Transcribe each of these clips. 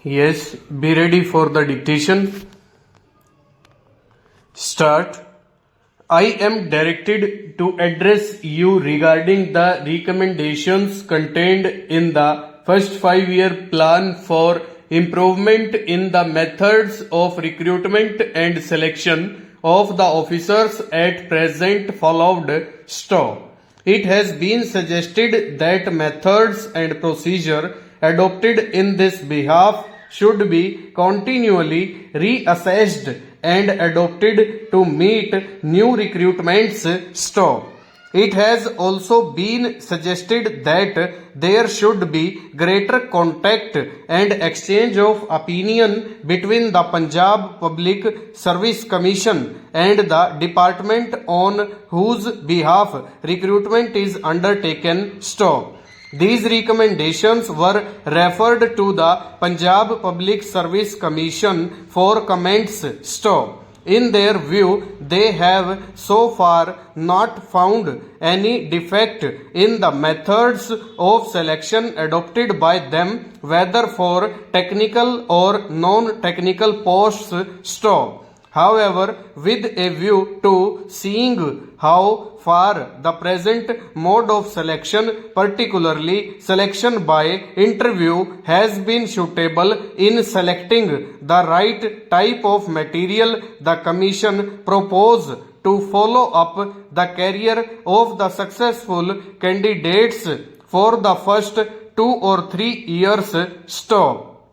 Yes, be ready for the dictation. Start. I am directed to address you regarding the recommendations contained in the first 5-year plan for improvement in the methods of recruitment and selection of the officers at present followed. Stop. It has been suggested that methods and procedure adopted in this behalf should be continually reassessed and adopted to meet new recruitments. Stop. It has also been suggested that there should be greater contact and exchange of opinion between the Punjab Public Service Commission and the department on whose behalf recruitment is undertaken. Stop. These recommendations were referred to the Punjab Public Service Commission for comments. Stop. In their view, they have so far not found any defect in the methods of selection adopted by them, whether for technical or non-technical posts. Stop. However, with a view to seeing how far the present mode of selection, particularly selection by interview, has been suitable in selecting the right type of material, the Commission proposed to follow up the career of the successful candidates for the first 2 or 3 years. Stop.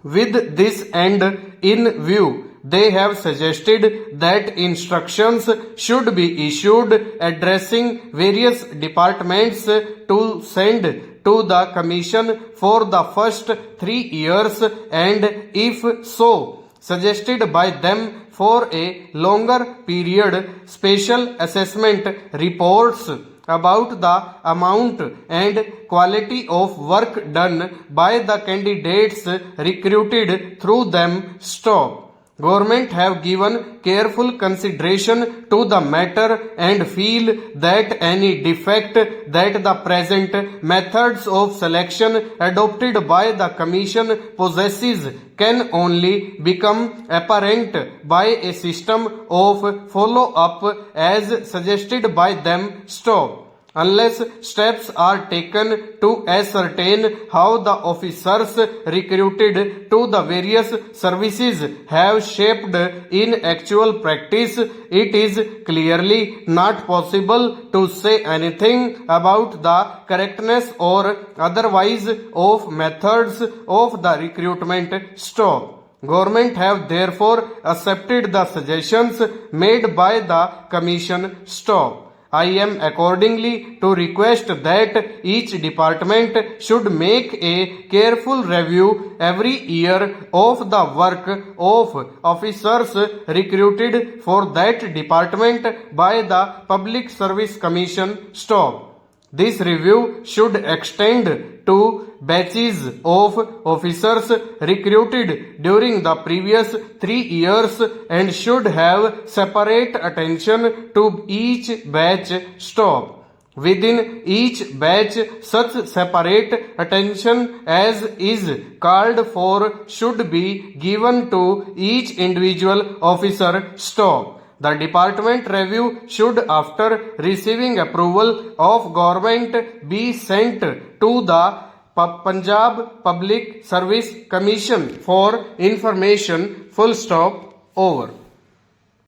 With this end in view, they have suggested that instructions should be issued addressing various departments to send to the Commission for the first 3 years, and if so suggested by them for a longer period, special assessment reports about the amount and quality of work done by the candidates recruited through them. Stop. Government have given careful consideration to the matter and feel that any defect that the present methods of selection adopted by the Commission possesses can only become apparent by a system of follow-up as suggested by them. Stop. Unless steps are taken to ascertain how the officers recruited to the various services have shaped in actual practice, it is clearly not possible to say anything about the correctness or otherwise of methods of the recruitment. Stop. Government have therefore accepted the suggestions made by the Commission. Stop. I am accordingly to request that each department should make a careful review every year of the work of officers recruited for that department by the Public Service Commission. Stop. This review should extend to batches of officers recruited during the previous 3 years and should have separate attention to each batch. Stop. Within each batch, such separate attention as is called for should be given to each individual officer. Stop. The department review should, after receiving approval of government, be sent to the Punjab Public Service Commission for information. Full stop. Over.